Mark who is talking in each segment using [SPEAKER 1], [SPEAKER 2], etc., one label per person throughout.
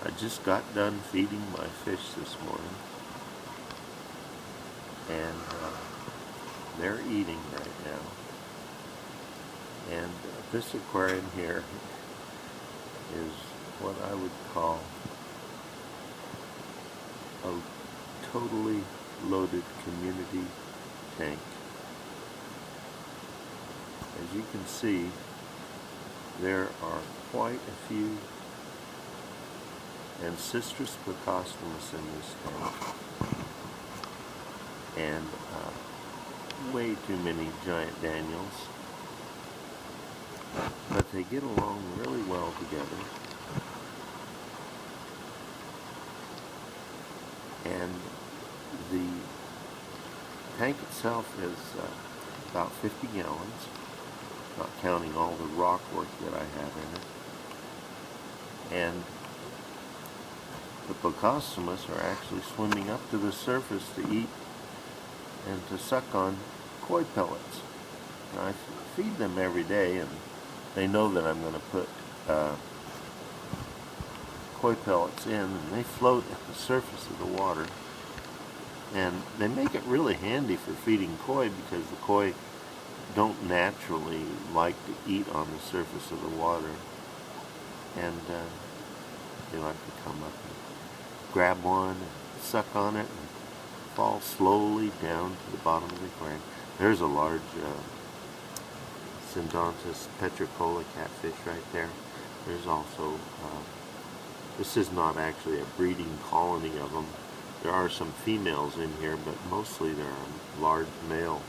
[SPEAKER 1] I just got done feeding my fish this morning, and they're eating right now. And this aquarium here is what I would call a totally loaded community tank. As you can see, there are quite a few ancestral Plecostomus in this tank, and way too many giant Daniels, but they get along really well together. And the tank itself is about 50 gallons, not counting all the rock work that I have in it. And the Plecostomus are actually swimming up to the surface to eat and to suck on koi pellets. Now, I feed them every day, and they know that I'm going to put koi pellets in, and they float at the surface of the water. And they make it really handy for feeding koi, because the koi don't naturally like to eat on the surface of the water. And they like to come up and grab one and suck on it and fall slowly down to the bottom of the aquarium. There's a large Syndontis petricola catfish right there. There's also, this is not actually a breeding colony of them. There are some females in here, but mostly there are large male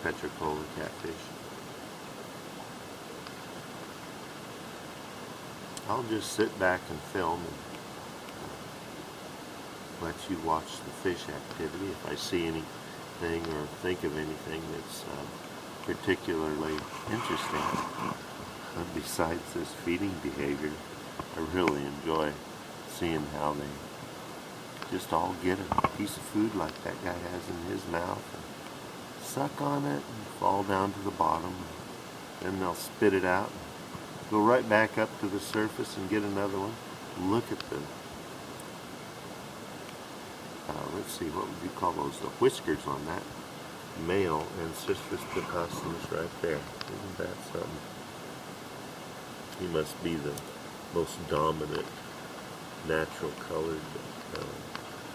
[SPEAKER 1] petricola catfish. I'll just sit back and film and let you watch the fish activity. If I see anything or think of anything that's particularly interesting, besides this feeding behavior, I really enjoy seeing how they just all get a piece of food like that guy has in his mouth and suck on it and fall down to the bottom. Then they'll spit it out and go right back up to the surface and get another one. Look at the, let's see, what would you call those? The whiskers on that male ancestral Plecostomus right there. Isn't that something? He must be the most dominant natural colored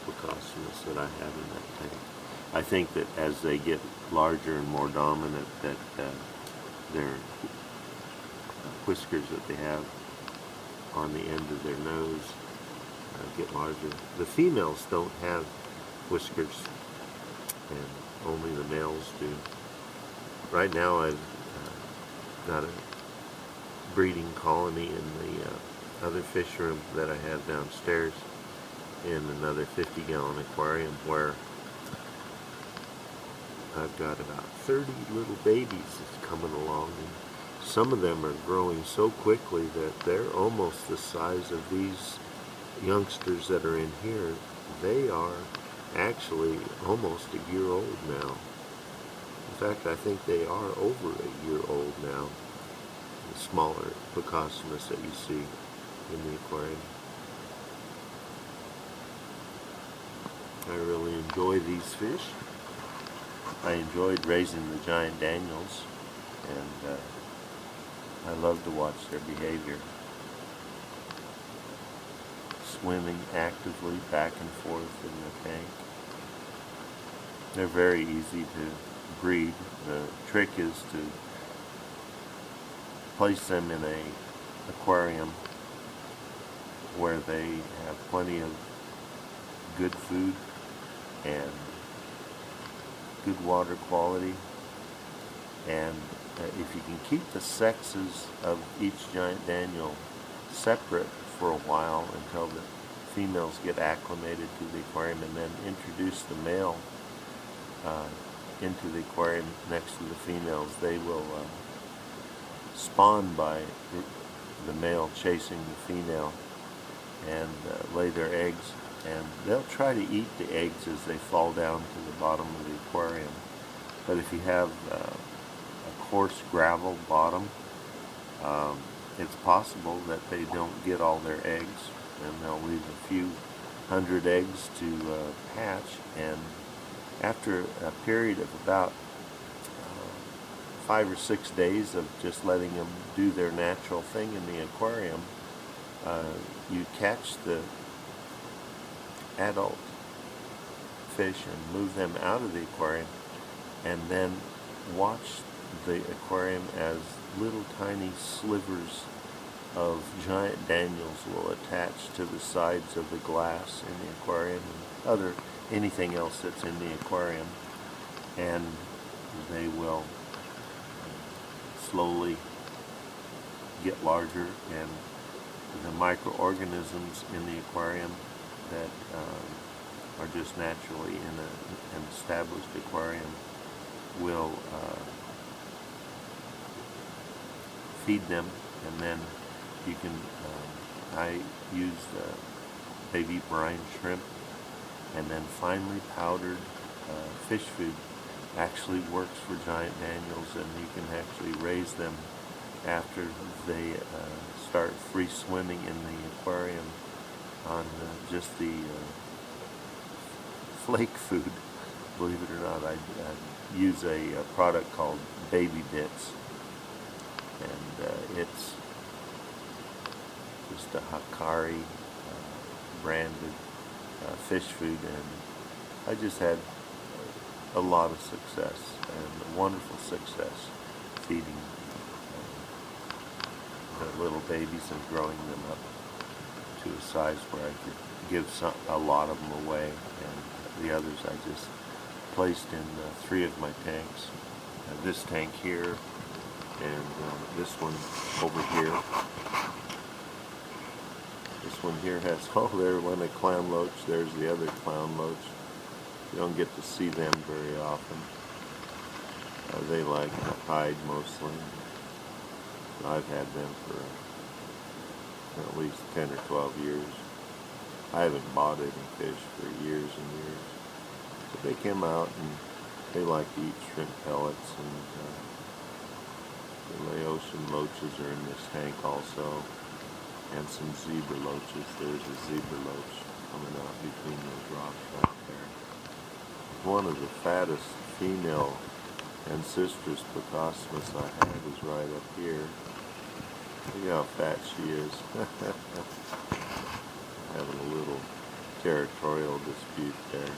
[SPEAKER 1] Plecostomus that I have in that tank. I think that as they get larger and more dominant, that their whiskers that they have on the end of their nose get larger. The females don't have whiskers, and only the males do. Right now I've got a breeding colony in the other fish room that I have downstairs in another 50-gallon aquarium, where I've got about 30 little babies that's coming along, and some of them are growing so quickly that they're almost the size of these youngsters that are in here. They are actually almost a year old now. In fact, I think they are over a year old now, the smaller Plecostomus that you see in the aquarium. I really enjoy these fish. I enjoyed raising the giant Daniels, and I love to watch their behavior. Swimming actively back and forth in the tank. They're very easy to breed. The trick is to place them in an aquarium where they have plenty of good food and good water quality, and if you can keep the sexes of each giant Daniel separate for a while until the females get acclimated to the aquarium, and then introduce the male into the aquarium next to the females, they will spawn by the male chasing the female and lay their eggs, and they'll try to eat the eggs as they fall down to the bottom of the aquarium. But if you have a coarse gravel bottom, it's possible that they don't get all their eggs, and they'll leave a few hundred eggs to hatch, and after a period of about 5 or 6 days of just letting them do their natural thing in the aquarium, you catch the adult fish and move them out of the aquarium, and then watch the aquarium as little tiny slivers of giant Daniels will attach to the sides of the glass in the aquarium and anything else that's in the aquarium, and they will slowly get larger, and the microorganisms in the aquarium that are just naturally in an established aquarium will feed them, and then you can, I use baby brine shrimp, and then finely powdered fish food actually works for giant Daniels, and you can actually raise them after they start free swimming in the aquarium on just the flake food. Believe it or not, I use a product called Baby Bits, and it's just a Hikari branded fish food, and I just had a lot of success, and wonderful success, feeding the little babies and growing them up to a size where I could give a lot of them away, and the others I just placed in 3 of my tanks. This tank here, and this one over here. This one here has, oh, there went a clown loach. There's the other clown loach. You don't get to see them very often. They like to hide mostly. I've had them for at least 10 or 12 years. I haven't bought any fish for years and years. But they came out and they like to eat shrimp pellets, and the Laotian loaches are in this tank also, and some zebra loaches. There's a zebra loach coming out between those rocks right there. One of the fattest female ancestors Plecostomus I had is right up here. Look how fat she is. Having a little territorial dispute there.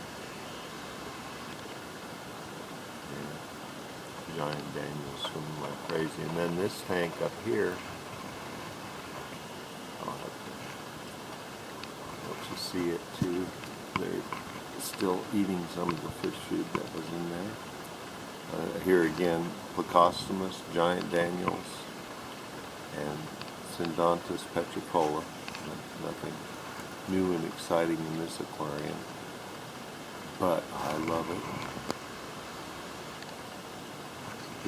[SPEAKER 1] Yeah. Giant Daniels swimming like crazy. And then this tank up here, I'll have to let you see it too. They're still eating some of the fish food that was in there. Here again, Plecostomus, giant Daniels, and Synodontis petricola. Nothing new and exciting in this aquarium, but I love it.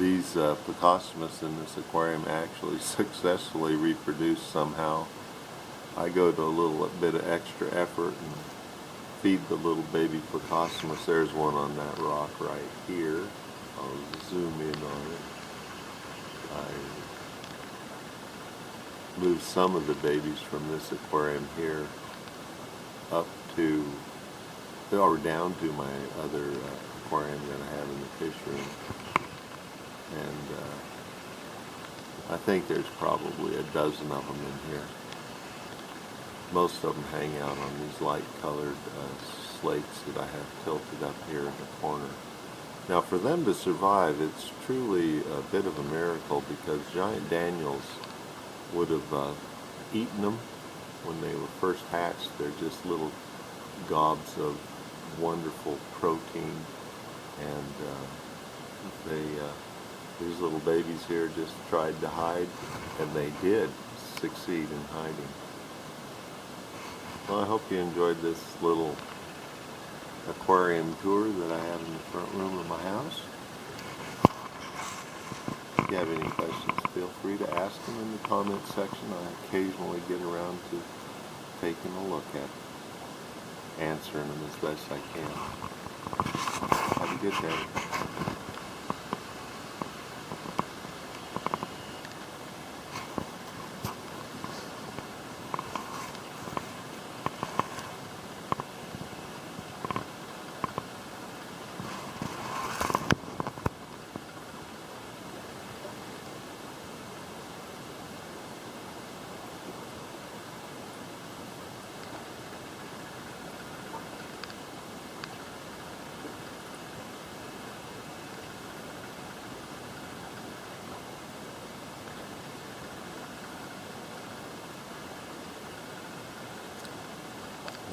[SPEAKER 1] These Plecostomus in this aquarium actually successfully reproduce somehow. I go to a little bit of extra effort and feed the little baby Plecostomus. There's one on that rock right here. I'll zoom in on it. I moved some of the babies from this aquarium here up to, or down to my other aquarium that I have in the fish room. And I think there's probably a dozen of them in here. Most of them hang out on these light colored slates that I have tilted up here in the corner. Now for them to survive, it's truly a bit of a miracle, because giant Daniels would have eaten them when they were first hatched. They're just little gobs of wonderful protein, and these little babies here just tried to hide, and they did succeed in hiding. Well, I hope you enjoyed this little aquarium tour that I have in the front room of my house. If you have any questions, feel free to ask them in the comments section. I occasionally get around to taking a look at answering them as best I can. Have a good day.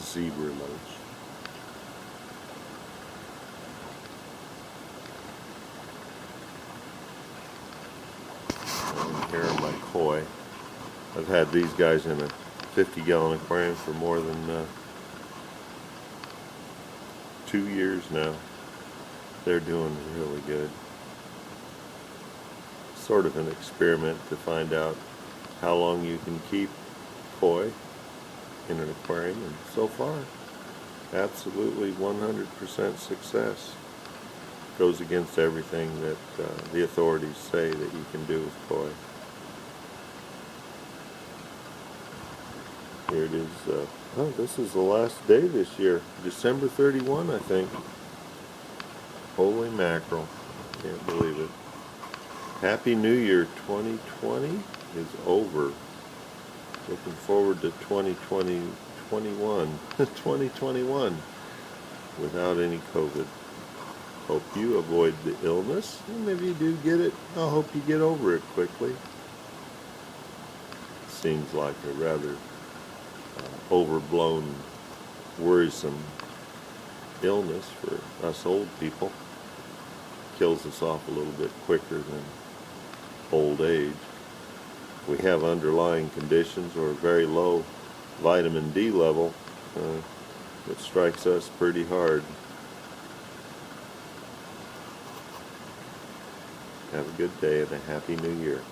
[SPEAKER 1] zebra lunch. And here are my koi. I've had these guys in a 50-gallon aquarium for more than 2 years now. They're doing really good. Sort of an experiment to find out how long you can keep koi in an aquarium, and so far, absolutely 100% success. Goes against everything that the authorities say that you can do with koi. Here it is. Oh, this is the last day this year. December 31, I think. Holy mackerel. Can't believe it. Happy New Year. 2020 is over. Looking forward to 2021 without any COVID. Hope you avoid the illness, and if you do get it, I hope you get over it quickly. Seems like a rather overblown, worrisome illness for us old people. Kills us off a little bit quicker than old age. We have underlying conditions or a very low vitamin D level. It strikes us pretty hard. Have a good day and a Happy New Year.